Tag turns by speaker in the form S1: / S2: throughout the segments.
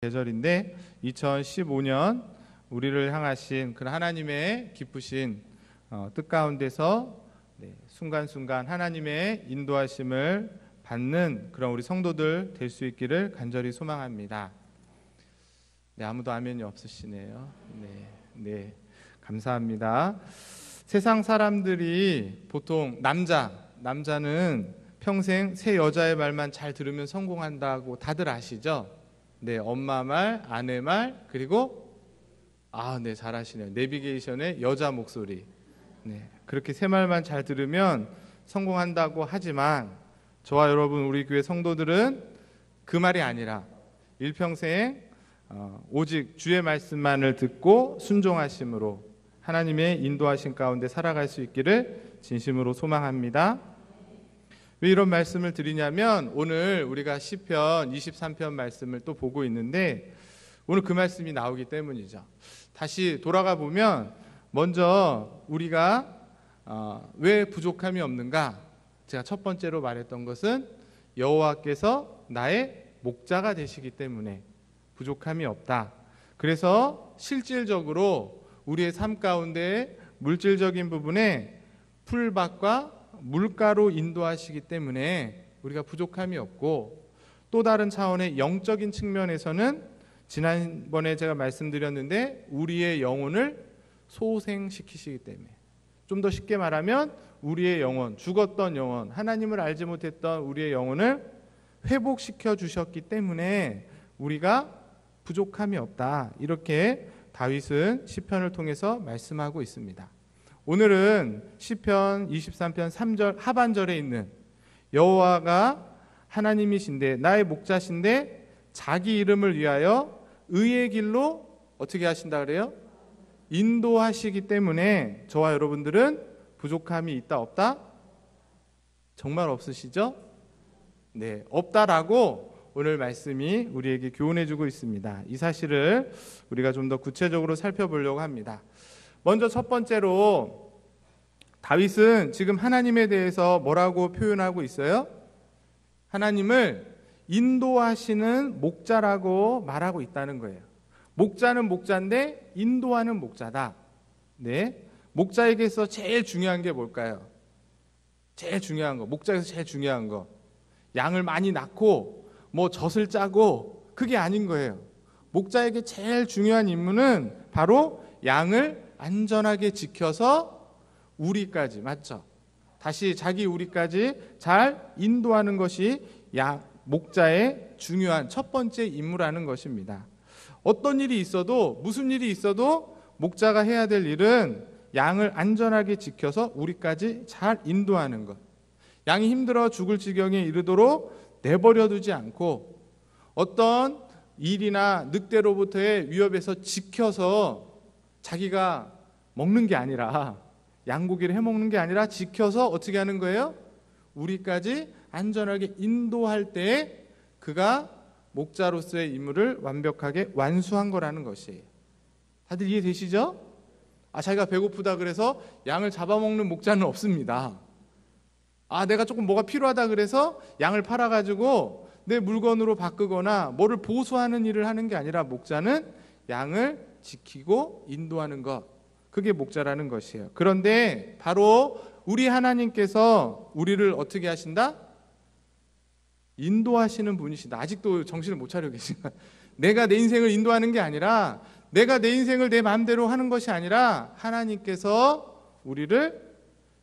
S1: 계절인데 2015년 우리를 향하신 그 하나님의 기쁘신 뜻 가운데서 순간순간 하나님의 인도하심을 받는 그런 우리 성도들 될 수 있기를 간절히 소망합니다. 아무도 아멘이 없으시네요. 네, 감사합니다. 세상 사람들이 보통 남자는 평생 새 여자의 말만 잘 들으면 성공한다고 다들 아시죠? 네, 엄마 말, 아내 말, 그리고 네, 잘하시네요. 내비게이션의 여자 목소리. 네, 그렇게 세 말만 잘 들으면 성공한다고 하지만 저와 여러분 우리 교회 성도들은 그 말이 아니라 일평생 오직 주의 말씀만을 듣고 순종하심으로 하나님의 인도하심 가운데 살아갈 수 있기를 진심으로 소망합니다. 왜 이런 말씀을 드리냐면 오늘 우리가 시편 23편 말씀을 또 보고 있는데 오늘 그 말씀이 나오기 때문이죠. 다시 돌아가 보면 먼저 우리가 왜 부족함이 없는가? 제가 첫 번째로 말했던 것은 여호와께서 나의 목자가 되시기 때문에 부족함이 없다. 그래서 실질적으로 우리의 삶 가운데 물질적인 부분에 풀밭과 물가로 인도하시기 때문에 우리가 부족함이 없고, 또 다른 차원의 영적인 측면에서는 지난번에 제가 말씀드렸는데 우리의 영혼을 소생시키시기 때문에, 좀 더 쉽게 말하면 우리의 영혼, 죽었던 영혼, 하나님을 알지 못했던 우리의 영혼을 회복시켜 주셨기 때문에 우리가 부족함이 없다. 이렇게 다윗은 시편을 통해서 말씀하고 있습니다. 오늘은 시편 23편 3절 하반절에 있는 여호와가 하나님이신데 나의 목자신데 자기 이름을 위하여 의의 길로 어떻게 하신다 그래요? 인도하시기 때문에 저와 여러분들은 부족함이 있다 없다? 정말 없으시죠? 네, 없다라고 오늘 말씀이 우리에게 교훈해주고 있습니다. 이 사실을 우리가 좀 더 구체적으로 살펴보려고 합니다. 먼저 첫 번째로 다윗은 지금 하나님에 대해서 뭐라고 표현하고 있어요? 하나님을 인도하시는 목자라고 말하고 있다는 거예요. 목자는 목자인데 인도하는 목자다. 네, 목자에게서 제일 중요한 게 뭘까요? 제일 중요한 거, 목자에서 제일 중요한 거, 양을 많이 낳고 뭐 젖을 짜고 그게 아닌 거예요. 목자에게 제일 중요한 임무는 바로 양을 안전하게 지켜서 우리까지, 맞죠? 다시 자기 우리까지 잘 인도하는 것이 목자의 중요한 첫 번째 임무라는 것입니다. 어떤 일이 있어도, 무슨 일이 있어도 목자가 해야 될 일은 양을 안전하게 지켜서 우리까지 잘 인도하는 것. 양이 힘들어 죽을 지경에 이르도록 내버려두지 않고 어떤 일이나 늑대로부터의 위협에서 지켜서 자기가 먹는 게 아니라, 양고기를 해먹는 게 아니라 지켜서 어떻게 하는 거예요? 우리까지 안전하게 인도할 때에 그가 목자로서의 임무를 완벽하게 완수한 거라는 것이에요. 다들 이해되시죠? 자기가 배고프다 그래서 양을 잡아먹는 목자는 없습니다. 내가 조금 뭐가 필요하다 그래서 양을 팔아가지고 내 물건으로 바꾸거나 뭐를 보수하는 일을 하는 게 아니라 목자는 양을 지키고 인도하는 것, 그게 목자라는 것이에요. 그런데 바로 우리 하나님께서 우리를 어떻게 하신다? 인도하시는 분이시다. 아직도 정신을 못 차리고 계신가요? 내가 내 인생을 인도하는 게 아니라, 내가 내 인생을 내 마음대로 하는 것이 아니라 하나님께서 우리를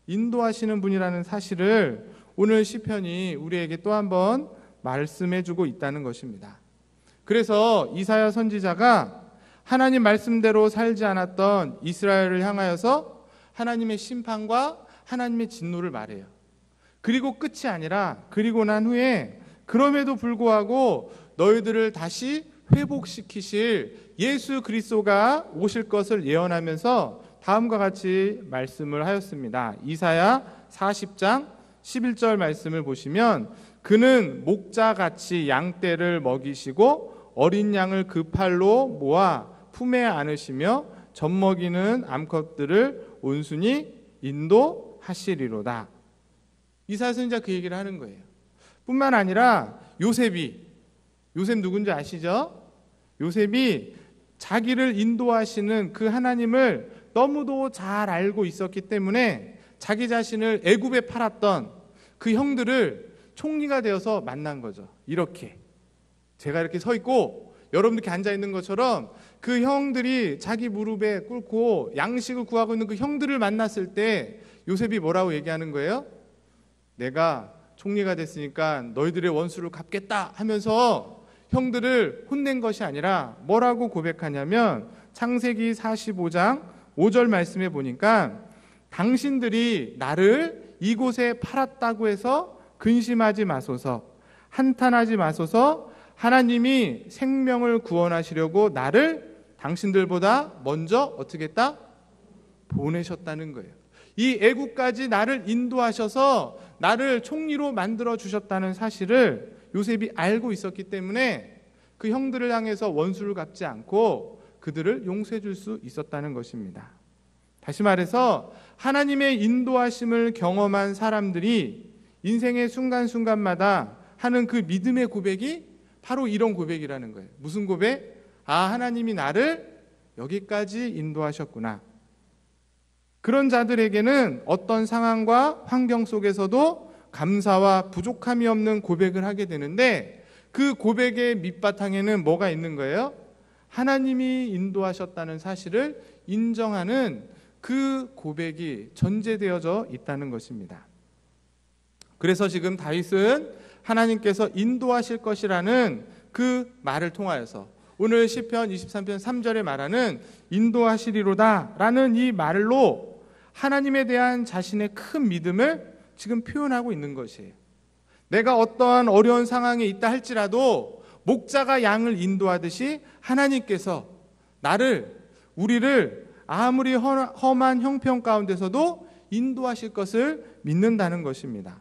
S1: 인도하시는 분이라는 사실을 오늘 시편이 우리에게 또 한 번 말씀해주고 있다는 것입니다. 그래서 이사야 선지자가 하나님 말씀대로 살지 않았던 이스라엘을 향하여서 하나님의 심판과 하나님의 진노를 말해요. 그리고 끝이 아니라, 그리고 난 후에 그럼에도 불구하고 너희들을 다시 회복시키실 예수 그리스도가 오실 것을 예언하면서 다음과 같이 말씀을 하였습니다. 이사야 40장 11절 말씀을 보시면, 그는 목자같이 양떼를 먹이시고 어린 양을 그 팔로 모아 품에 안으시며 젖먹이는 암컷들을 온순히 인도하시리로다. 이사야 선지자 그 얘기를 하는 거예요. 뿐만 아니라 요셉 누군지 아시죠? 요셉이 자기를 인도하시는 그 하나님을 너무도 잘 알고 있었기 때문에 자기 자신을 애굽에 팔았던 그 형들을 총리가 되어서 만난 거죠. 이렇게 제가 이렇게 서 있고 여러분들 이렇게 앉아 있는 것처럼 그 형들이 자기 무릎에 꿇고 양식을 구하고 있는 그 형들을 만났을 때 요셉이 뭐라고 얘기하는 거예요? 내가 총리가 됐으니까 너희들의 원수를 갚겠다 하면서 형들을 혼낸 것이 아니라 뭐라고 고백하냐면 창세기 45장 5절 말씀에 보니까 당신들이 나를 이곳에 팔았다고 해서 근심하지 마소서, 한탄하지 마소서. 하나님이 생명을 구원하시려고 나를 당신들보다 먼저 어떻게 했다? 보내셨다는 거예요. 이 애국까지 나를 인도하셔서 나를 총리로 만들어 주셨다는 사실을 요셉이 알고 있었기 때문에 그 형들을 향해서 원수를 갚지 않고 그들을 용서해 줄 수 있었다는 것입니다. 다시 말해서 하나님의 인도하심을 경험한 사람들이 인생의 순간순간마다 하는 그 믿음의 고백이 바로 이런 고백이라는 거예요. 무슨 고백? 하나님이 나를 여기까지 인도하셨구나. 그런 자들에게는 어떤 상황과 환경 속에서도 감사와 부족함이 없는 고백을 하게 되는데 그 고백의 밑바탕에는 뭐가 있는 거예요? 하나님이 인도하셨다는 사실을 인정하는 그 고백이 전제되어져 있다는 것입니다. 그래서 지금 다윗은 하나님께서 인도하실 것이라는 그 말을 통하여서 오늘 시편 23편 3절에 말하는 인도하시리로다 라는 이 말로 하나님에 대한 자신의 큰 믿음을 지금 표현하고 있는 것이에요. 내가 어떠한 어려운 상황에 있다 할지라도 목자가 양을 인도하듯이 하나님께서 우리를 아무리 험한 형편 가운데서도 인도하실 것을 믿는다는 것입니다.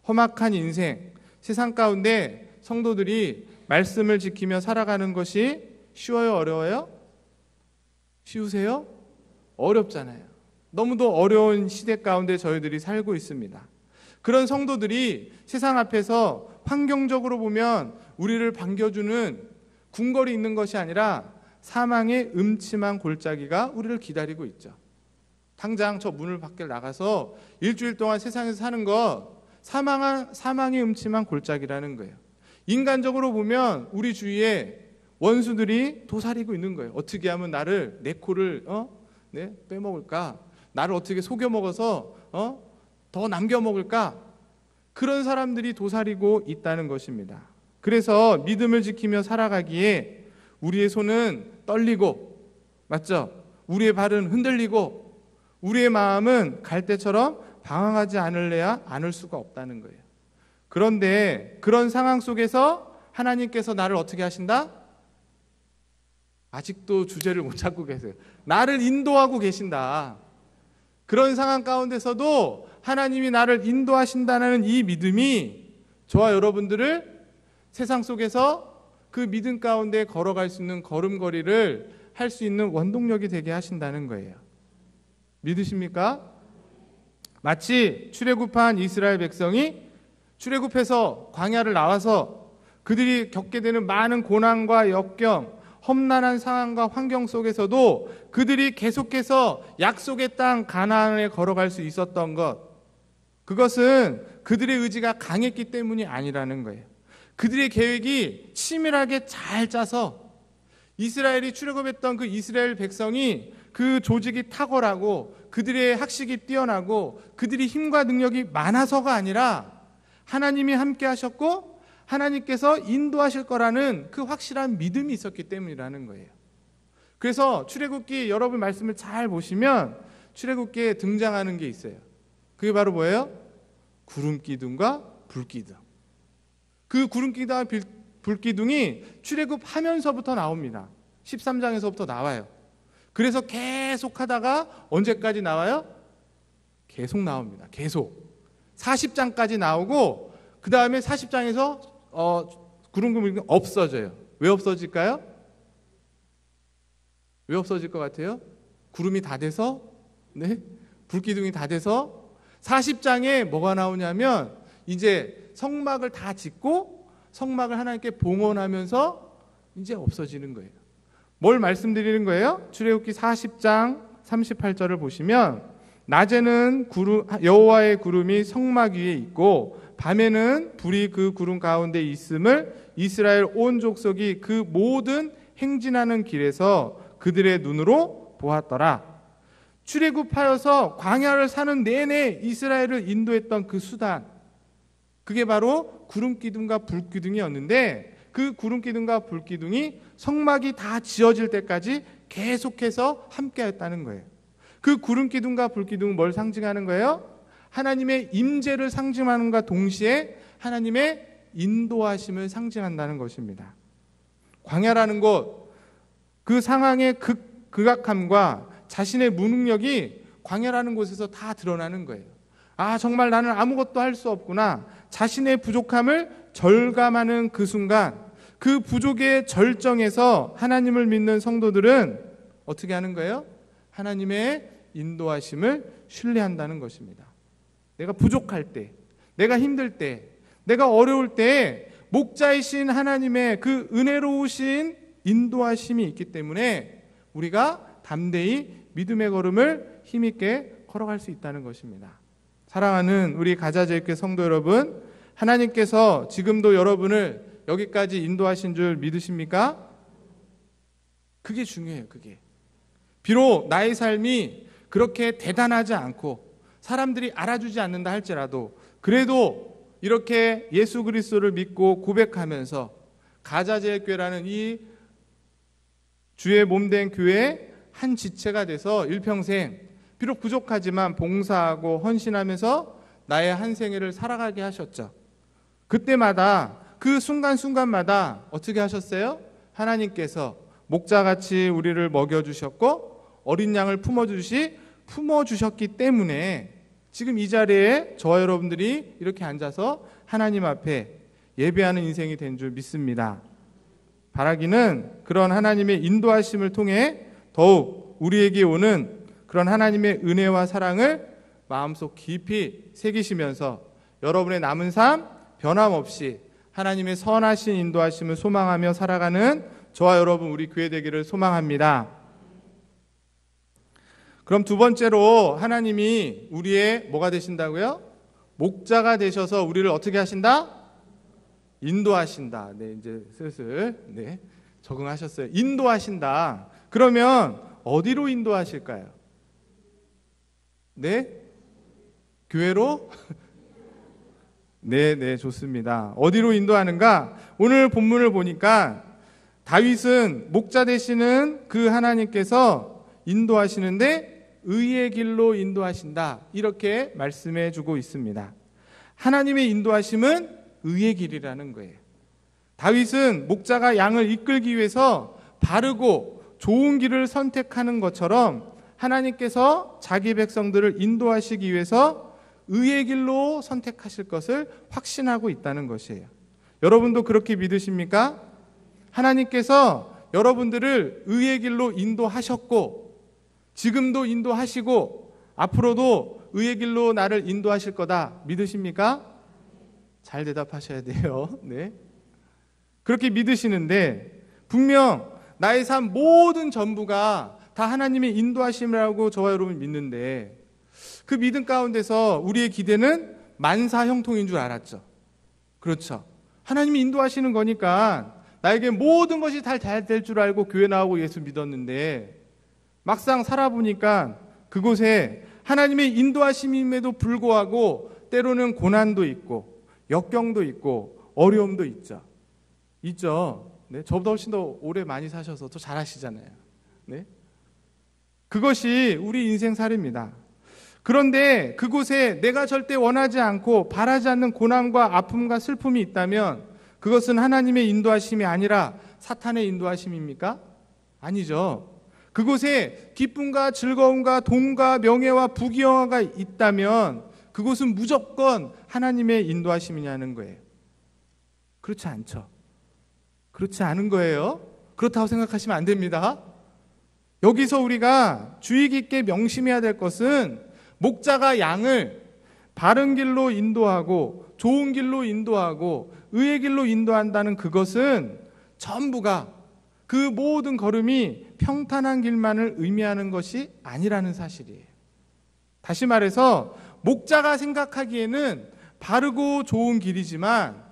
S1: 험악한 인생, 세상 가운데 성도들이 말씀을 지키며 살아가는 것이 쉬워요? 어려워요? 쉬우세요? 어렵잖아요. 너무도 어려운 시대 가운데 저희들이 살고 있습니다. 그런 성도들이 세상 앞에서 환경적으로 보면 우리를 반겨주는 궁궐이 있는 것이 아니라 사망의 음침한 골짜기가 우리를 기다리고 있죠. 당장 저 문을 밖에 나가서 일주일 동안 세상에서 사는 것 사망의 음침한 골짜기라는 거예요. 인간적으로 보면 우리 주위에 원수들이 도사리고 있는 거예요. 어떻게 하면 나를 내 코를 빼먹을까? 나를 어떻게 속여 먹어서 더 남겨 먹을까? 그런 사람들이 도사리고 있다는 것입니다. 그래서 믿음을 지키며 살아가기에 우리의 손은 떨리고, 맞죠? 우리의 발은 흔들리고 우리의 마음은 갈대처럼 방황하지 않을 수가 없다는 거예요. 그런데 그런 상황 속에서 하나님께서 나를 어떻게 하신다? 아직도 주제를 못 찾고 계세요. 나를 인도하고 계신다. 그런 상황 가운데서도 하나님이 나를 인도하신다는 이 믿음이 저와 여러분들을 세상 속에서 그 믿음 가운데 걸어갈 수 있는 걸음걸이를 할 수 있는 원동력이 되게 하신다는 거예요. 믿으십니까? 마치 출애굽한 이스라엘 백성이 출애굽해서 광야를 나와서 그들이 겪게 되는 많은 고난과 역경, 험난한 상황과 환경 속에서도 그들이 계속해서 약속의 땅 가나안에 걸어갈 수 있었던 것, 그것은 그들의 의지가 강했기 때문이 아니라는 거예요. 그들의 계획이 치밀하게 잘 짜서 이스라엘이 출애굽했던 그 이스라엘 백성이 그 조직이 탁월하고 그들의 학식이 뛰어나고 그들이 힘과 능력이 많아서가 아니라 하나님이 함께 하셨고 하나님께서 인도하실 거라는 그 확실한 믿음이 있었기 때문이라는 거예요. 그래서 출애굽기 여러분 말씀을 잘 보시면 출애굽기에 등장하는 게 있어요. 그게 바로 뭐예요? 구름기둥과 불기둥. 그 구름기둥과 불기둥이 출애굽하면서부터 나옵니다. 13장에서부터 나와요. 그래서 계속 하다가 언제까지 나와요? 계속 나옵니다. 계속 40장까지 나오고 그 다음에 40장에서 구름기둥이 없어져요. 왜 없어질까요? 왜 없어질 것 같아요? 구름이 다 돼서, 불기둥이 다 돼서 40장에 뭐가 나오냐면 이제 성막을 다 짓고 성막을 하나님께 봉헌하면서 이제 없어지는 거예요. 뭘 말씀드리는 거예요? 출애굽기 40장 38절을 보시면 낮에는 여호와의 구름이 성막 위에 있고 밤에는 불이 그 구름 가운데 있음을 이스라엘 온 족속이 그 모든 행진하는 길에서 그들의 눈으로 보았더라. 출애굽하여서 광야를 사는 내내 이스라엘을 인도했던 그 수단, 그게 바로 구름기둥과 불기둥이었는데 그 구름기둥과 불기둥이 성막이 다 지어질 때까지 계속해서 함께했다는 거예요. 그 구름기둥과 불기둥은 뭘 상징하는 거예요? 하나님의 임재를 상징하는과 동시에 하나님의 인도하심을 상징한다는 것입니다. 광야라는 곳, 그 상황의 극악함과 자신의 무능력이 광야라는 곳에서 다 드러나는 거예요. 아, 정말 나는 아무것도 할 수 없구나. 자신의 부족함을 절감하는 그 순간, 그 부족의 절정에서 하나님을 믿는 성도들은 어떻게 하는 거예요? 하나님의 인도하심을 신뢰한다는 것입니다. 내가 부족할 때, 내가 힘들 때, 내가 어려울 때 목자이신 하나님의 그 은혜로우신 인도하심이 있기 때문에 우리가 담대히 믿음의 걸음을 힘있게 걸어갈 수 있다는 것입니다. 사랑하는 우리 가자제일교회 성도 여러분, 하나님께서 지금도 여러분을 여기까지 인도하신 줄 믿으십니까? 그게 중요해요. 그게 비록 나의 삶이 그렇게 대단하지 않고 사람들이 알아주지 않는다 할지라도 그래도 이렇게 예수 그리스도를 믿고 고백하면서 가자제일교회라는 이 주의 몸된 교회의 한 지체가 돼서 일평생 비록 부족하지만 봉사하고 헌신하면서 나의 한 생애를 살아가게 하셨죠. 그때마다 그 순간순간마다 어떻게 하셨어요? 하나님께서 목자같이 우리를 먹여주셨고 어린 양을 품어주셨기 때문에 지금 이 자리에 저와 여러분들이 이렇게 앉아서 하나님 앞에 예배하는 인생이 된 줄 믿습니다. 바라기는 그런 하나님의 인도하심을 통해 더욱 우리에게 오는 그런 하나님의 은혜와 사랑을 마음속 깊이 새기시면서 여러분의 남은 삶 변함없이 하나님의 선하신 인도하심을 소망하며 살아가는 저와 여러분 우리 교회 되기를 소망합니다. 그럼 두 번째로 하나님이 우리의 뭐가 되신다고요? 목자가 되셔서 우리를 어떻게 하신다? 인도하신다. 네, 이제 슬슬 적응하셨어요. 인도하신다. 그러면 어디로 인도하실까요? 네? 교회로? 네, 좋습니다. 어디로 인도하는가? 오늘 본문을 보니까 다윗은 목자 되시는 그 하나님께서 인도하시는데 의의 길로 인도하신다. 이렇게 말씀해 주고 있습니다. 하나님의 인도하심은 의의 길이라는 거예요. 다윗은 목자가 양을 이끌기 위해서 바르고 좋은 길을 선택하는 것처럼 하나님께서 자기 백성들을 인도하시기 위해서 의의 길로 선택하실 것을 확신하고 있다는 것이에요. 여러분도 그렇게 믿으십니까? 하나님께서 여러분들을 의의 길로 인도하셨고 지금도 인도하시고 앞으로도 의의 길로 나를 인도하실 거다 믿으십니까? 잘 대답하셔야 돼요. 네. 그렇게 믿으시는데 분명 나의 삶 모든 전부가 다 하나님의 인도하심이라고 저와 여러분 믿는데 그 믿음 가운데서 우리의 기대는 만사 형통인 줄 알았죠. 그렇죠. 하나님이 인도하시는 거니까 나에게 모든 것이 잘 될 줄 알고 교회 나오고 예수 믿었는데 막상 살아보니까 그곳에 하나님의 인도하심임에도 불구하고 때로는 고난도 있고 역경도 있고 어려움도 있죠. 네, 저보다 훨씬 더 오래 많이 사셔서 더 잘하시잖아요. 네, 그것이 우리 인생살이입니다. 그런데 그곳에 내가 절대 원하지 않고 바라지 않는 고난과 아픔과 슬픔이 있다면 그것은 하나님의 인도하심이 아니라 사탄의 인도하심입니까? 아니죠. 그곳에 기쁨과 즐거움과 돈과 명예와 부귀영화가 있다면 그곳은 무조건 하나님의 인도하심이냐는 거예요. 그렇지 않죠. 그렇지 않은 거예요. 그렇다고 생각하시면 안 됩니다. 여기서 우리가 주의 깊게 명심해야 될 것은 목자가 양을 바른 길로 인도하고 좋은 길로 인도하고 의의 길로 인도한다는 그것은 전부가 그 모든 걸음이 평탄한 길만을 의미하는 것이 아니라는 사실이에요. 다시 말해서 목자가 생각하기에는 바르고 좋은 길이지만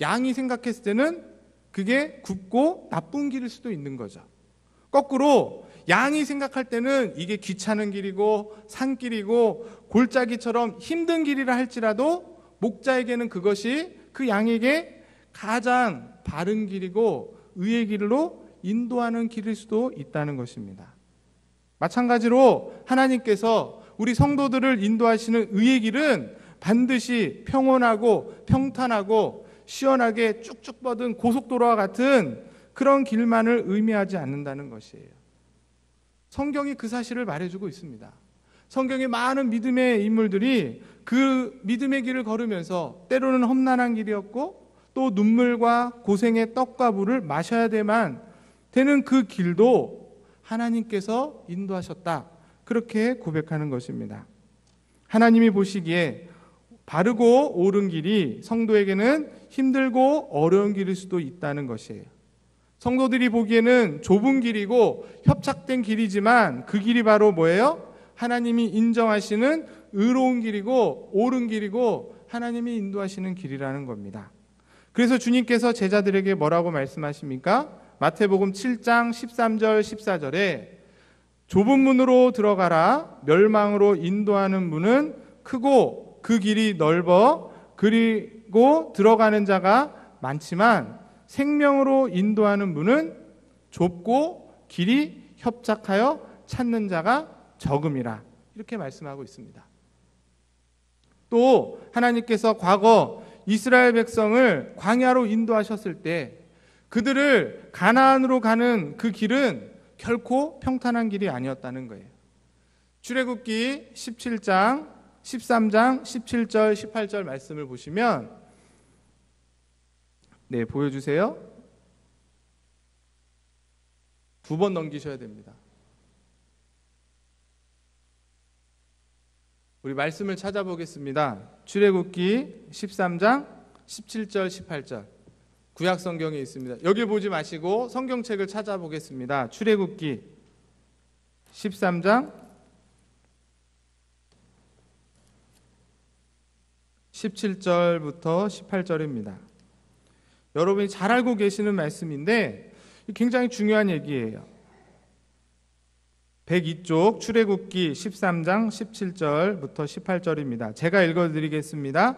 S1: 양이 생각했을 때는 그게 굽고 나쁜 길일 수도 있는 거죠. 거꾸로 양이 생각할 때는 이게 귀찮은 길이고 산길이고 골짜기처럼 힘든 길이라 할지라도 목자에게는 그것이 그 양에게 가장 바른 길이고 의의 길로 인도하는 길일 수도 있다는 것입니다. 마찬가지로 하나님께서 우리 성도들을 인도하시는 의의 길은 반드시 평온하고 평탄하고 시원하게 쭉쭉 뻗은 고속도로와 같은 그런 길만을 의미하지 않는다는 것이에요. 성경이 그 사실을 말해주고 있습니다. 성경의 많은 믿음의 인물들이 그 믿음의 길을 걸으면서 때로는 험난한 길이었고 또 눈물과 고생의 떡과 물을 마셔야 되는 그 길도 하나님께서 인도하셨다. 그렇게 고백하는 것입니다. 하나님이 보시기에 바르고 옳은 길이 성도에게는 힘들고 어려운 길일 수도 있다는 것이에요. 성도들이 보기에는 좁은 길이고 협착된 길이지만 그 길이 바로 뭐예요? 하나님이 인정하시는 의로운 길이고 옳은 길이고 하나님이 인도하시는 길이라는 겁니다. 그래서 주님께서 제자들에게 뭐라고 말씀하십니까? 마태복음 7장 13절 14절에 좁은 문으로 들어가라. 멸망으로 인도하는 문은 크고 그 길이 넓어 그리고 들어가는 자가 많지만 생명으로 인도하는 문은 좁고 길이 협착하여 찾는 자가 적음이라. 이렇게 말씀하고 있습니다. 또 하나님께서 과거 이스라엘 백성을 광야로 인도하셨을 때 그들을 가나안으로 가는 그 길은 결코 평탄한 길이 아니었다는 거예요. 출애굽기 17장, 13장, 17절, 18절 말씀을 보시면 보여주세요. 2번 넘기셔야 됩니다. 우리 말씀을 찾아보겠습니다. 출애굽기 13장 17절 18절 구약 성경에 있습니다. 여기 보지 마시고 성경책을 찾아보겠습니다. 출애굽기 13장 17절부터 18절입니다. 여러분이 잘 알고 계시는 말씀인데 굉장히 중요한 얘기예요. 102쪽 출애굽기 13장 17절부터 18절입니다. 제가 읽어드리겠습니다.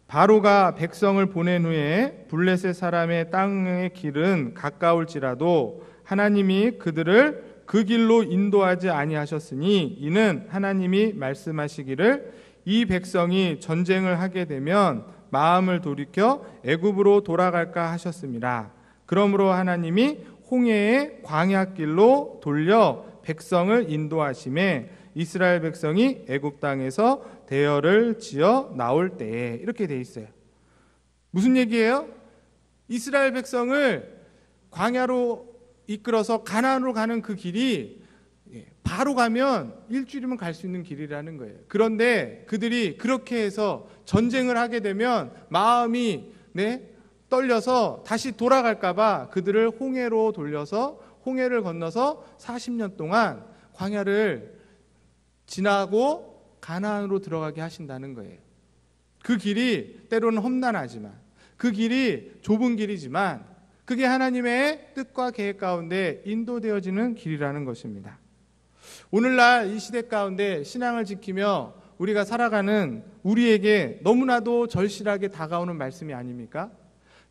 S1: 바로가 백성을 보낸 후에 블레셋 사람의 땅의 길은 가까울지라도 하나님이 그들을 그 길로 인도하지 아니하셨으니 이는 하나님이 말씀하시기를 이 백성이 전쟁을 하게 되면 마음을 돌이켜 애굽으로 돌아갈까 하셨습니다. 그러므로 하나님이 홍해의 광야길로 돌려 백성을 인도하심에 이스라엘 백성이 애굽 땅에서 대열을 지어 나올 때에 이렇게 돼 있어요. 무슨 얘기예요? 이스라엘 백성을 광야로 이끌어서 가나안으로 가는 그 길이 바로 가면 일주일이면 갈 수 있는 길이라는 거예요. 그런데 그들이 그렇게 해서 전쟁을 하게 되면 마음이 떨려서 다시 돌아갈까 봐 그들을 홍해로 돌려서 홍해를 건너서 40년 동안 광야를 지나고 가나안으로 들어가게 하신다는 거예요. 그 길이 때로는 험난하지만 그 길이 좁은 길이지만 그게 하나님의 뜻과 계획 가운데 인도되어지는 길이라는 것입니다. 오늘날 이 시대 가운데 신앙을 지키며 우리가 살아가는 우리에게 너무나도 절실하게 다가오는 말씀이 아닙니까?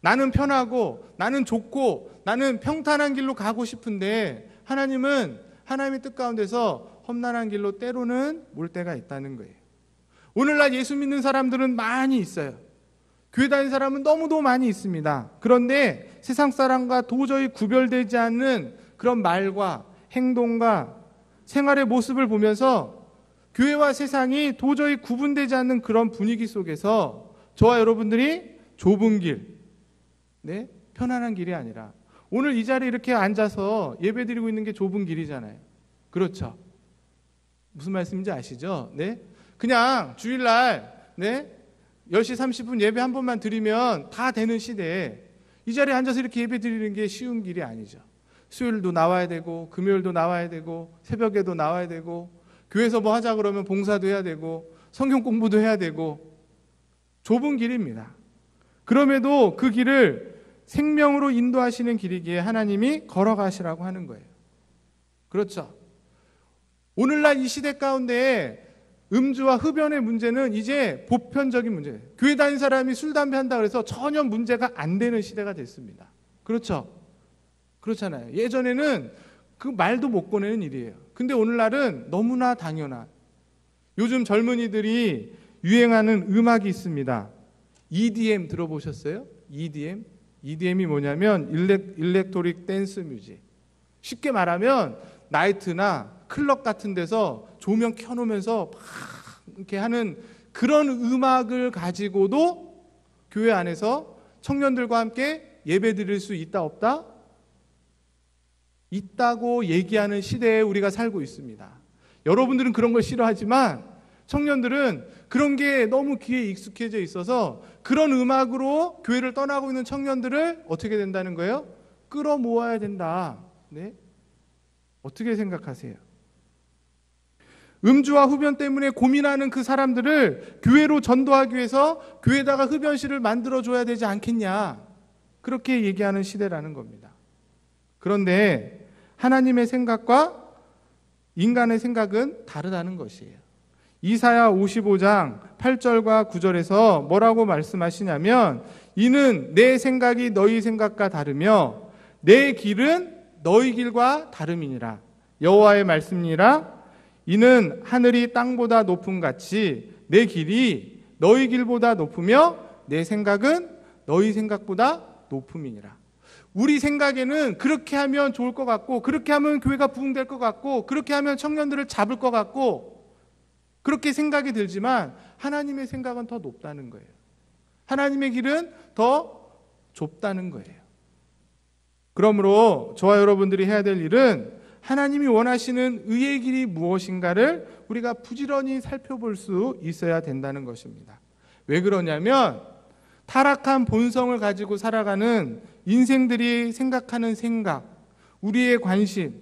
S1: 나는 편하고 나는 좋고 나는 평탄한 길로 가고 싶은데 하나님은 하나님의 뜻 가운데서 험난한 길로 때로는 몰 때가 있다는 거예요. 오늘날 예수 믿는 사람들은 많이 있어요. 교회 다니는 사람은 너무도 많이 있습니다. 그런데 세상 사람과 도저히 구별되지 않는 그런 말과 행동과 생활의 모습을 보면서 교회와 세상이 도저히 구분되지 않는 그런 분위기 속에서 저와 여러분들이 좁은 길, 편안한 길이 아니라 오늘 이 자리에 이렇게 앉아서 예배드리고 있는 게 좁은 길이잖아요. 그렇죠? 무슨 말씀인지 아시죠? 그냥 주일날 10시 30분 예배 한 번만 드리면 다 되는 시대에 이 자리에 앉아서 이렇게 예배 드리는 게 쉬운 길이 아니죠. 수요일도 나와야 되고 금요일도 나와야 되고 새벽에도 나와야 되고 교회에서 뭐 하자 그러면 봉사도 해야 되고 성경 공부도 해야 되고 좁은 길입니다. 그럼에도 그 길을 생명으로 인도하시는 길이기에 하나님이 걸어가시라고 하는 거예요. 그렇죠. 오늘날 이 시대 가운데 음주와 흡연의 문제는 이제 보편적인 문제예요. 교회 다니는 사람이 술, 담배 한다 그래서 전혀 문제가 안 되는 시대가 됐습니다. 그렇죠? 그렇잖아요. 예전에는 그 말도 못 꺼내는 일이에요. 근데 오늘날은 너무나 당연한, 요즘 젊은이들이 유행하는 음악이 있습니다. EDM 들어보셨어요? EDM? EDM이 뭐냐면 일렉트릭 댄스 뮤직. 쉽게 말하면 나이트나 클럽 같은 데서 조명 켜놓으면서 막 이렇게 하는 그런 음악을 가지고도 교회 안에서 청년들과 함께 예배 드릴 수 있다 없다? 있다고 얘기하는 시대에 우리가 살고 있습니다. 여러분들은 그런 걸 싫어하지만 청년들은 그런 게 너무 귀에 익숙해져 있어서 그런 음악으로 교회를 떠나고 있는 청년들을 어떻게 된다는 거예요? 끌어모아야 된다. 네? 어떻게 생각하세요? 음주와 흡연 때문에 고민하는 그 사람들을 교회로 전도하기 위해서 교회에다가 흡연실을 만들어줘야 되지 않겠냐, 그렇게 얘기하는 시대라는 겁니다. 그런데 하나님의 생각과 인간의 생각은 다르다는 것이에요. 이사야 55장 8절과 9절에서 뭐라고 말씀하시냐면, 이는 내 생각이 너희 생각과 다르며 내 길은 너희 길과 다름이니라. 여호와의 말씀이니라. 이는 하늘이 땅보다 높음 같이 내 길이 너희 길보다 높으며 내 생각은 너희 생각보다 높음이니라. 우리 생각에는 그렇게 하면 좋을 것 같고, 그렇게 하면 교회가 부흥될 것 같고, 그렇게 하면 청년들을 잡을 것 같고, 그렇게 생각이 들지만 하나님의 생각은 더 높다는 거예요. 하나님의 길은 더 좁다는 거예요. 그러므로 저와 여러분들이 해야 될 일은 하나님이 원하시는 의의 길이 무엇인가를 우리가 부지런히 살펴볼 수 있어야 된다는 것입니다. 왜 그러냐면 타락한 본성을 가지고 살아가는 인생들이 생각하는 생각, 우리의 관심,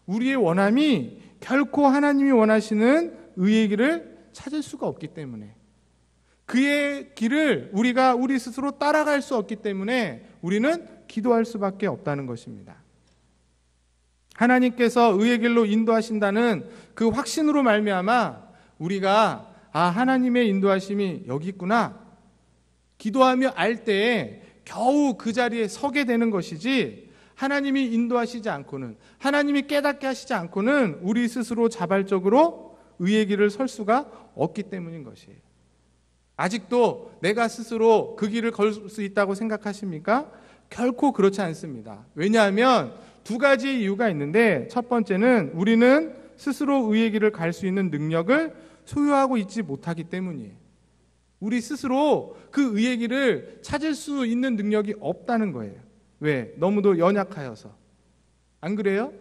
S1: 우리의 원함이 결코 하나님이 원하시는 의의 길을 찾을 수가 없기 때문에, 그의 길을 우리가 우리 스스로 따라갈 수 없기 때문에 우리는 기도할 수밖에 없다는 것입니다. 하나님께서 의의 길로 인도하신다는 그 확신으로 말미암아 우리가 하나님의 인도하심이 여기 있구나, 기도하며 알 때에 겨우 그 자리에 서게 되는 것이지, 하나님이 인도하시지 않고는, 하나님이 깨닫게 하시지 않고는 우리 스스로 자발적으로 의의 길을 설 수가 없기 때문인 것이에요. 아직도 내가 스스로 그 길을 걸 수 있다고 생각하십니까? 결코 그렇지 않습니다. 왜냐하면 두 가지 이유가 있는데, 첫 번째는 우리는 스스로 의의 길을 갈 수 있는 능력을 소유하고 있지 못하기 때문이에요. 우리 스스로 그 의의 길을 찾을 수 있는 능력이 없다는 거예요. 왜? 너무도 연약하여서. 안 그래요?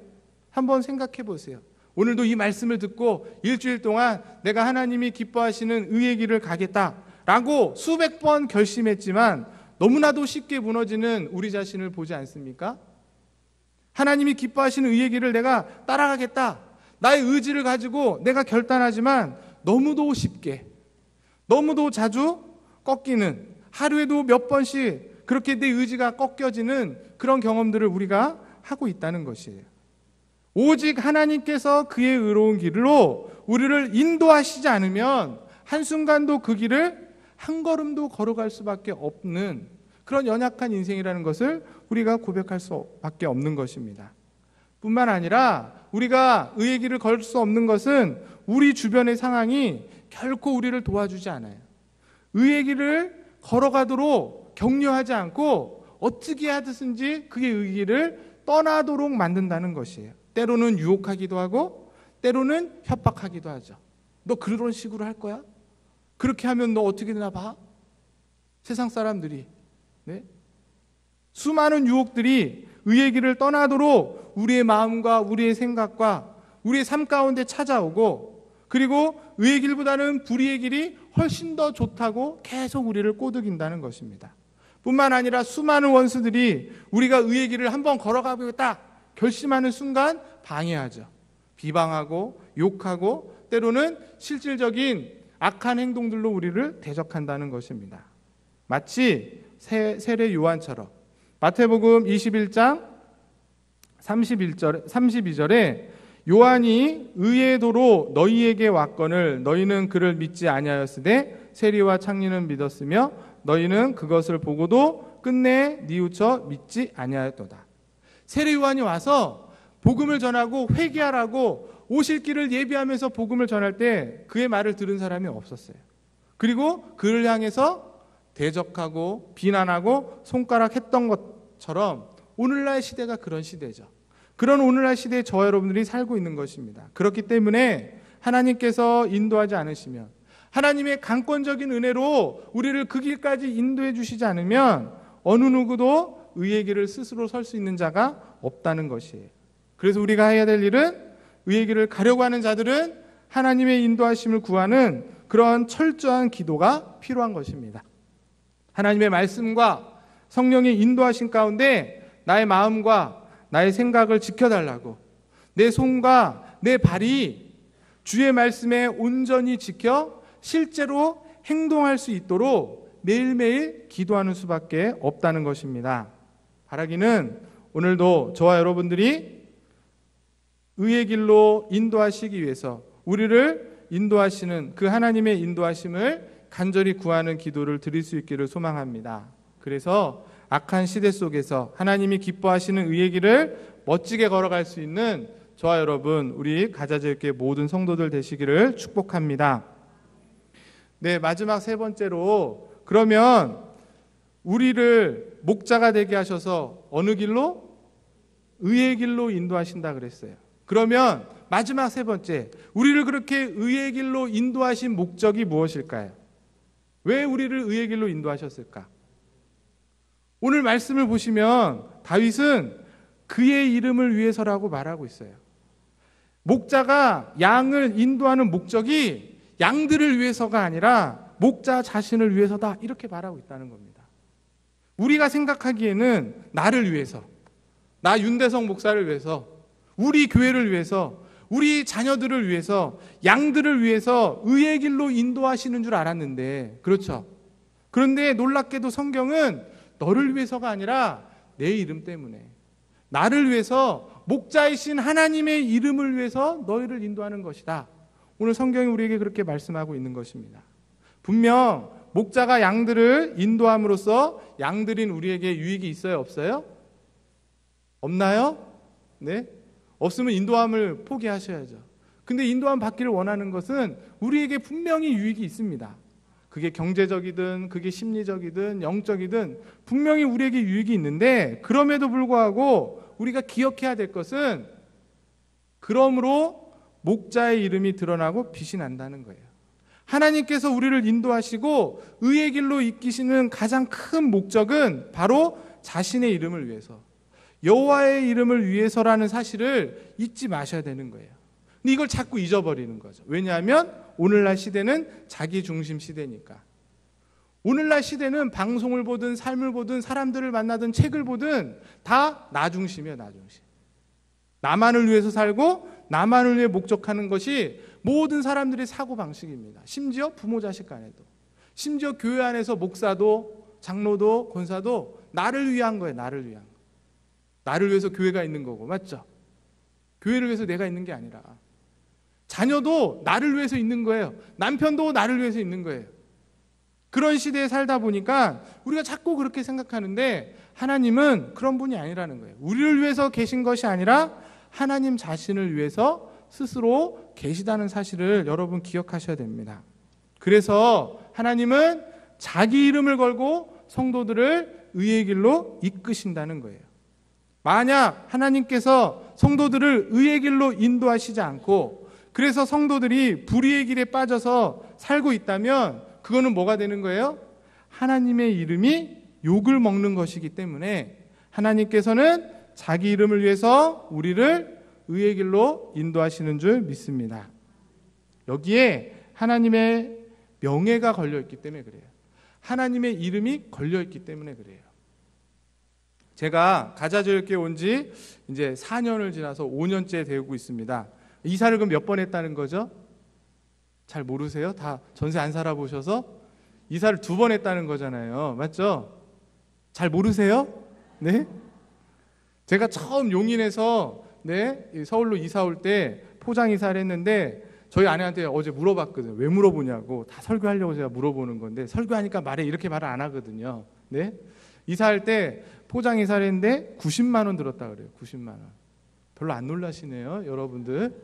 S1: 한번 생각해 보세요. 오늘도 이 말씀을 듣고 일주일 동안 내가 하나님이 기뻐하시는 의의 길을 가겠다라고 수백 번 결심했지만 너무나도 쉽게 무너지는 우리 자신을 보지 않습니까? 하나님이 기뻐하시는 의의 길을 내가 따라가겠다, 나의 의지를 가지고 내가 결단하지만 너무도 쉽게, 너무도 자주 꺾이는, 하루에도 몇 번씩 그렇게 내 의지가 꺾여지는 그런 경험들을 우리가 하고 있다는 것이에요. 오직 하나님께서 그의 의로운 길로 우리를 인도하시지 않으면 한순간도 그 길을 한 걸음도 걸어갈 수밖에 없는 그런 연약한 인생이라는 것을 우리가 고백할 수밖에 없는 것입니다. 뿐만 아니라 우리가 의의 길을 걸 수 없는 것은 우리 주변의 상황이 결코 우리를 도와주지 않아요. 의의 길을 걸어가도록 격려하지 않고 어떻게 하든지 그의 의의 길을 떠나도록 만든다는 것이에요. 때로는 유혹하기도 하고 때로는 협박하기도 하죠. 너 그런 식으로 할 거야? 그렇게 하면 너 어떻게 되나 봐? 세상 사람들이, 네? 수많은 유혹들이 의의 길을 떠나도록 우리의 마음과 우리의 생각과 우리의 삶 가운데 찾아오고, 그리고 의의 길보다는 불의의 길이 훨씬 더 좋다고 계속 우리를 꼬드긴다는 것입니다. 뿐만 아니라 수많은 원수들이 우리가 의의 길을 한번 걸어가보겠다, 결심하는 순간 방해하죠. 비방하고 욕하고 때로는 실질적인 악한 행동들로 우리를 대적한다는 것입니다. 마치 세례 요한처럼 마태복음 21장 32절에 요한이 의의 도로 너희에게 왔거늘 너희는 그를 믿지 아니하였으되 세리와 창리는 믿었으며 너희는 그것을 보고도 끝내 뉘우쳐 믿지 아니하였도다. 세례 요한이 와서 복음을 전하고 회개하라고 오실 길을 예비하면서 복음을 전할 때 그의 말을 들은 사람이 없었어요. 그리고 그를 향해서 대적하고 비난하고 손가락했던 것처럼 오늘날 시대가 그런 시대죠. 그런 오늘날 시대에 저와 여러분들이 살고 있는 것입니다. 그렇기 때문에 하나님께서 인도하지 않으시면, 하나님의 강권적인 은혜로 우리를 그 길까지 인도해 주시지 않으면 어느 누구도 의의 길을 스스로 설 수 있는 자가 없다는 것이에요. 그래서 우리가 해야 될 일은 의의 길을 가려고 하는 자들은 하나님의 인도하심을 구하는 그런 철저한 기도가 필요한 것입니다. 하나님의 말씀과 성령의 인도하심 가운데 나의 마음과 나의 생각을 지켜달라고, 내 손과 내 발이 주의 말씀에 온전히 지켜 실제로 행동할 수 있도록 매일매일 기도하는 수밖에 없다는 것입니다. 바라기는 오늘도 저와 여러분들이 의의 길로 인도하시기 위해서 우리를 인도하시는 그 하나님의 인도하심을 간절히 구하는 기도를 드릴 수 있기를 소망합니다. 그래서 악한 시대 속에서 하나님이 기뻐하시는 의의 길을 멋지게 걸어갈 수 있는 저와 여러분, 우리 가자제일교회 모든 성도들 되시기를 축복합니다. 네, 마지막 세 번째로, 그러면 우리를 목자가 되게 하셔서 어느 길로? 의의 길로 인도하신다 그랬어요. 그러면 마지막 세 번째, 우리를 그렇게 의의 길로 인도하신 목적이 무엇일까요? 왜 우리를 의의 길로 인도하셨을까? 오늘 말씀을 보시면 다윗은 그의 이름을 위해서라고 말하고 있어요. 목자가 양을 인도하는 목적이 양들을 위해서가 아니라 목자 자신을 위해서다, 이렇게 말하고 있다는 겁니다. 우리가 생각하기에는 나를 위해서, 나 윤대성 목사를 위해서, 우리 교회를 위해서, 우리 자녀들을 위해서, 양들을 위해서 의의 길로 인도하시는 줄 알았는데, 그렇죠? 그런데 놀랍게도 성경은 너를 위해서가 아니라 내 이름 때문에, 나를 위해서, 목자이신 하나님의 이름을 위해서 너희를 인도하는 것이다. 오늘 성경이 우리에게 그렇게 말씀하고 있는 것입니다. 분명 목자가 양들을 인도함으로써 양들인 우리에게 유익이 있어요, 없어요? 없나요? 네? 없으면 인도함을 포기하셔야죠. 근데 인도함 받기를 원하는 것은 우리에게 분명히 유익이 있습니다. 그게 경제적이든 그게 심리적이든 영적이든 분명히 우리에게 유익이 있는데, 그럼에도 불구하고 우리가 기억해야 될 것은, 그러므로 목자의 이름이 드러나고 빛이 난다는 거예요. 하나님께서 우리를 인도하시고 의의 길로 이끄시는 가장 큰 목적은 바로 자신의 이름을 위해서, 여호와의 이름을 위해서라는 사실을 잊지 마셔야 되는 거예요. 근데 이걸 자꾸 잊어버리는 거죠. 왜냐하면 오늘날 시대는 자기 중심 시대니까. 오늘날 시대는 방송을 보든 삶을 보든 사람들을 만나든 책을 보든 다 나 중심이에요, 나 중심. 나만을 위해서 살고 나만을 위해 목적하는 것이 모든 사람들의 사고방식입니다. 심지어 부모 자식 간에도, 심지어 교회 안에서 목사도 장로도 권사도 나를 위한 거예요, 나를 위한 거. 나를 위해서 교회가 있는 거고, 맞죠? 교회를 위해서 내가 있는 게 아니라, 자녀도 나를 위해서 있는 거예요. 남편도 나를 위해서 있는 거예요. 그런 시대에 살다 보니까 우리가 자꾸 그렇게 생각하는데, 하나님은 그런 분이 아니라는 거예요. 우리를 위해서 계신 것이 아니라 하나님 자신을 위해서 스스로 계시다는 사실을 여러분 기억하셔야 됩니다. 그래서 하나님은 자기 이름을 걸고 성도들을 의의 길로 이끄신다는 거예요. 만약 하나님께서 성도들을 의의 길로 인도하시지 않고, 그래서 성도들이 불의의 길에 빠져서 살고 있다면 그거는 뭐가 되는 거예요? 하나님의 이름이 욕을 먹는 것이기 때문에 하나님께서는 자기 이름을 위해서 우리를 의의 길로 인도하시는 줄 믿습니다. 여기에 하나님의 명예가 걸려있기 때문에 그래요. 하나님의 이름이 걸려있기 때문에 그래요. 제가 가자교육교회 온 지 이제 4년을 지나서 5년째 되고 있습니다. 이사를 그럼 몇 번 했다는 거죠? 잘 모르세요? 다 전세 안 살아보셔서 이사를 2번 했다는 거잖아요. 맞죠? 잘 모르세요? 네? 제가 처음 용인에서 서울로 이사 올 때 포장 이사를 했는데 저희 아내한테 어제 물어봤거든요. 왜 물어보냐고. 다 설교하려고 제가 물어보는 건데 설교하니까 이렇게 말을 안 하거든요. 네? 이사할 때 포장 이사를 했는데 90만 원 들었다 그래요. 90만 원. 별로 안 놀라시네요, 여러분들.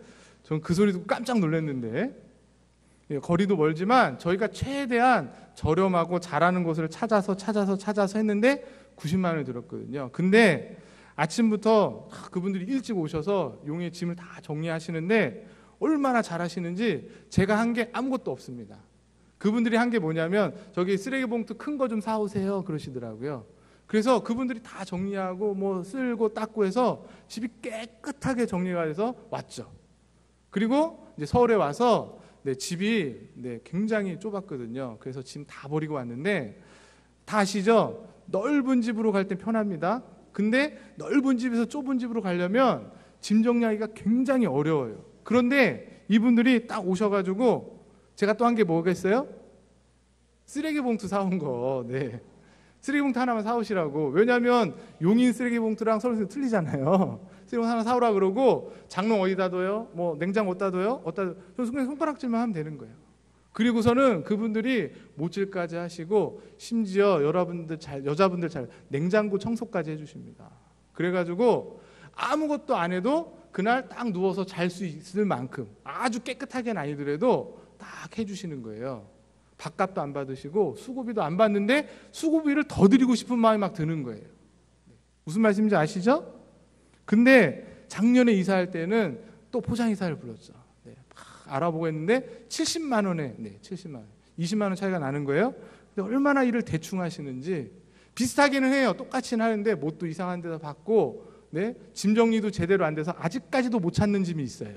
S1: 전 그 소리 듣고 깜짝 놀랐는데. 거리도 멀지만 저희가 최대한 저렴하고 잘하는 곳을 찾아서 했는데 90만 원이 들었거든요. 근데 아침부터 그분들이 일찍 오셔서 용의 짐을 다 정리하시는데 얼마나 잘하시는지 제가 한 게 아무것도 없습니다. 그분들이 한 게 뭐냐면 저기 쓰레기 봉투 큰 거 좀 사오세요 그러시더라고요. 그래서 그분들이 다 정리하고 뭐 쓸고 닦고 해서 집이 깨끗하게 정리가 돼서 왔죠. 그리고 이제 서울에 와서 집이 굉장히 좁았거든요. 그래서 짐 다 버리고 왔는데 다 아시죠? 넓은 집으로 갈 땐 편합니다. 근데 넓은 집에서 좁은 집으로 가려면 짐 정리하기가 굉장히 어려워요. 그런데 이분들이 딱 오셔가지고 제가 또 한 게 뭐겠어요? 쓰레기 봉투 사온 거. 쓰레기 봉투 하나만 사오시라고. 왜냐하면 용인 쓰레기 봉투랑 서울에서 틀리잖아요. 쓰레기 봉투 하나 사오라 그러고 장롱 어디다 둬요? 뭐 냉장고 어디다 둬요? 손가락질만 하면 되는 거예요. 그리고서는 그분들이 못질까지 하시고 심지어 여자분들 냉장고 청소까지 해주십니다. 그래가지고 아무것도 안 해도 그날 딱 누워서 잘 수 있을 만큼 아주 깨끗하게는 아니더라도 딱 해주시는 거예요. 밥값도 안 받으시고 수고비도 안 받는데 수고비를 더 드리고 싶은 마음이 막 드는 거예요. 무슨 말씀인지 아시죠? 근데 작년에 이사할 때는 또 포장 이사를 불렀죠. 막 알아보고 했는데 70만 원에 70만 원, 20만 원 차이가 나는 거예요. 근데 얼마나 일을 대충 하시는지. 비슷하기는 해요. 똑같이는 하는데 뭣도 이상한 데다 받고 짐 정리도 제대로 안 돼서 아직까지도 못 찾는 짐이 있어요.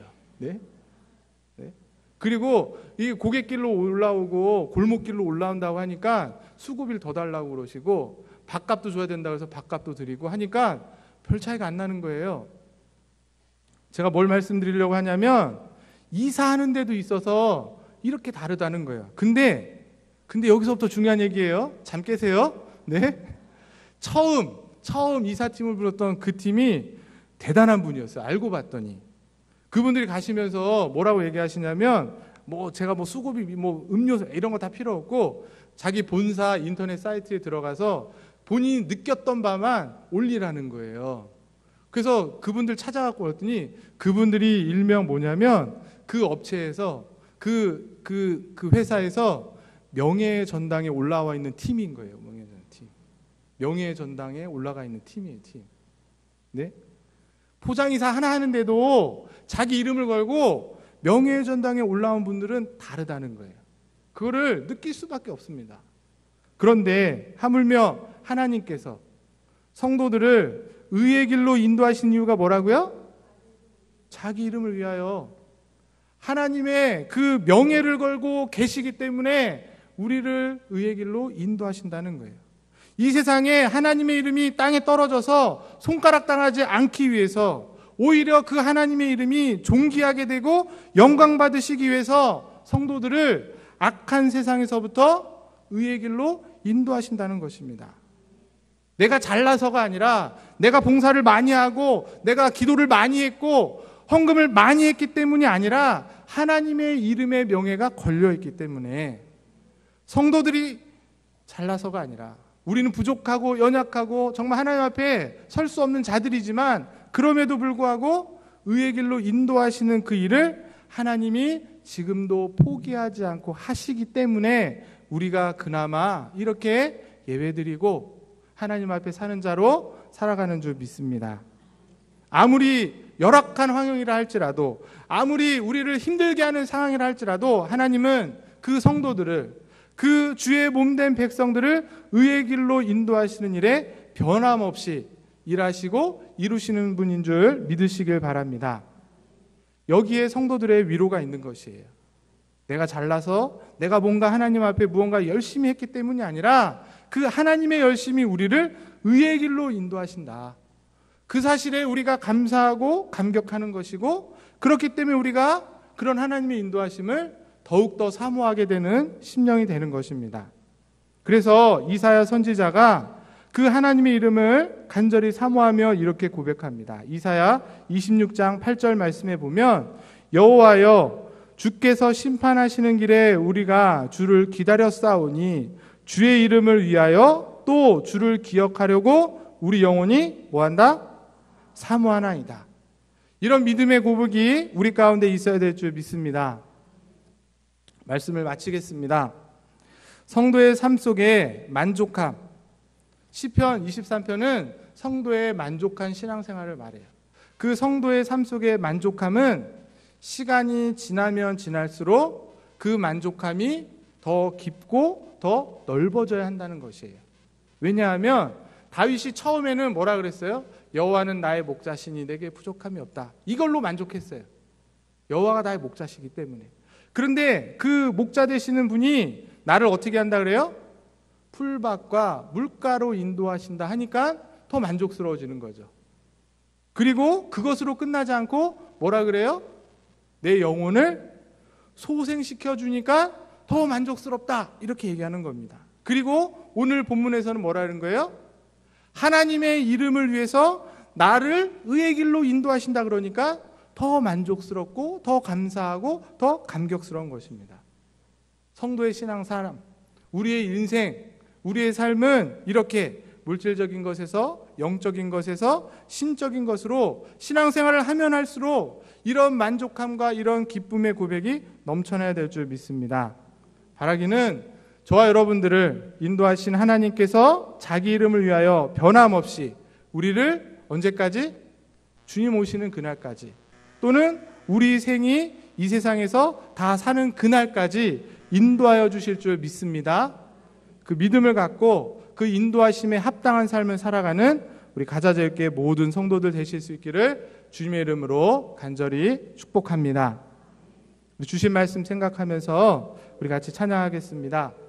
S1: 그리고 이 고갯길로 올라오고 골목길로 올라온다고 하니까 수고비를 더 달라고 그러시고 밥값도 줘야 된다고 해서 밥값도 드리고 하니까 별 차이가 안 나는 거예요. 제가 뭘 말씀드리려고 하냐면 이사하는 데도 있어서 이렇게 다르다는 거예요. 근데 여기서부터 중요한 얘기예요. 잠 깨세요. 처음 이사팀을 불렀던 그 팀이 대단한 분이었어요. 알고 봤더니 그분들이 가시면서 뭐라고 얘기하시냐면 제가 수고비 음료수 이런 거 다 필요 없고 자기 본사 인터넷 사이트에 들어가서 본인이 느꼈던 바만 올리라는 거예요. 그래서 그분들 찾아갖고 왔더니 그분들이 일명 뭐냐면 그 업체에서 그 회사에서 명예의 전당에 올라와 있는 팀인 거예요. 명예의 전당에 올라가 있는 팀이에요. 팀. 포장이사 하나 하는데도 자기 이름을 걸고 명예의 전당에 올라온 분들은 다르다는 거예요. 그거를 느낄 수밖에 없습니다. 그런데 하물며 하나님께서 성도들을 의의 길로 인도하신 이유가 뭐라고요? 자기 이름을 위하여 하나님의 그 명예를 걸고 계시기 때문에 우리를 의의 길로 인도하신다는 거예요. 이 세상에 하나님의 이름이 땅에 떨어져서 손가락 당하지 않기 위해서 오히려 그 하나님의 이름이 존귀하게 되고 영광 받으시기 위해서 성도들을 악한 세상에서부터 의의 길로 인도하신다는 것입니다. 내가 잘나서가 아니라 내가 봉사를 많이 하고 내가 기도를 많이 했고 헌금을 많이 했기 때문이 아니라 하나님의 이름의 명예가 걸려있기 때문에 성도들이 잘나서가 아니라 우리는 부족하고 연약하고 정말 하나님 앞에 설 수 없는 자들이지만 그럼에도 불구하고 의의 길로 인도하시는 그 일을 하나님이 지금도 포기하지 않고 하시기 때문에 우리가 그나마 이렇게 예배드리고 하나님 앞에 사는 자로 살아가는 줄 믿습니다. 아무리 열악한 환경이라 할지라도 아무리 우리를 힘들게 하는 상황이라 할지라도 하나님은 그 성도들을 그 주의 몸된 백성들을 의의 길로 인도하시는 일에 변함없이 일하시고 이루시는 분인 줄 믿으시길 바랍니다. 여기에 성도들의 위로가 있는 것이에요. 내가 잘나서 내가 뭔가 하나님 앞에 무언가 열심히 했기 때문이 아니라 그 하나님의 열심이 우리를 의의 길로 인도하신다. 그 사실에 우리가 감사하고 감격하는 것이고, 그렇기 때문에 우리가 그런 하나님의 인도하심을 더욱더 사모하게 되는 심령이 되는 것입니다. 그래서 이사야 선지자가 그 하나님의 이름을 간절히 사모하며 이렇게 고백합니다. 이사야 26장 8절 말씀에 보면, 여호와여, 주께서 심판하시는 길에 우리가 주를 기다렸사오니 주의 이름을 위하여 또 주를 기억하려고 우리 영혼이 뭐한다? 사모하나이다. 이런 믿음의 고백이 우리 가운데 있어야 될 줄 믿습니다. 말씀을 마치겠습니다. 성도의 삶 속에 만족함, 시편 23편은 성도의 만족한 신앙생활을 말해요. 그 성도의 삶 속의 만족함은 시간이 지나면 지날수록 그 만족함이 더 깊고 더 넓어져야 한다는 것이에요. 왜냐하면 다윗이 처음에는 뭐라 그랬어요? 여호와는 나의 목자시니 내게 부족함이 없다. 이걸로 만족했어요. 여호와가 나의 목자시기 때문에. 그런데 그 목자 되시는 분이 나를 어떻게 한다 그래요? 풀밭과 물가로 인도하신다 하니까 더 만족스러워지는 거죠. 그리고 그것으로 끝나지 않고 뭐라 그래요? 내 영혼을 소생시켜 주니까 더 만족스럽다, 이렇게 얘기하는 겁니다. 그리고 오늘 본문에서는 뭐라는 거예요? 하나님의 이름을 위해서 나를 의의 길로 인도하신다 그러니까 더 만족스럽고 더 감사하고 더 감격스러운 것입니다. 성도의 신앙사람, 우리의 인생, 우리의 삶은 이렇게 물질적인 것에서 영적인 것에서 신적인 것으로 신앙생활을 하면 할수록 이런 만족함과 이런 기쁨의 고백이 넘쳐나야 될 줄 믿습니다. 바라기는 저와 여러분들을 인도하신 하나님께서 자기 이름을 위하여 변함없이 우리를 언제까지? 주님 오시는 그날까지, 또는 우리 생이 이 세상에서 다 사는 그날까지 인도하여 주실 줄 믿습니다. 그 믿음을 갖고 그 인도하심에 합당한 삶을 살아가는 우리 가자제일교회 모든 성도들 되실 수 있기를 주님의 이름으로 간절히 축복합니다. 주신 말씀 생각하면서 우리 같이 찬양하겠습니다.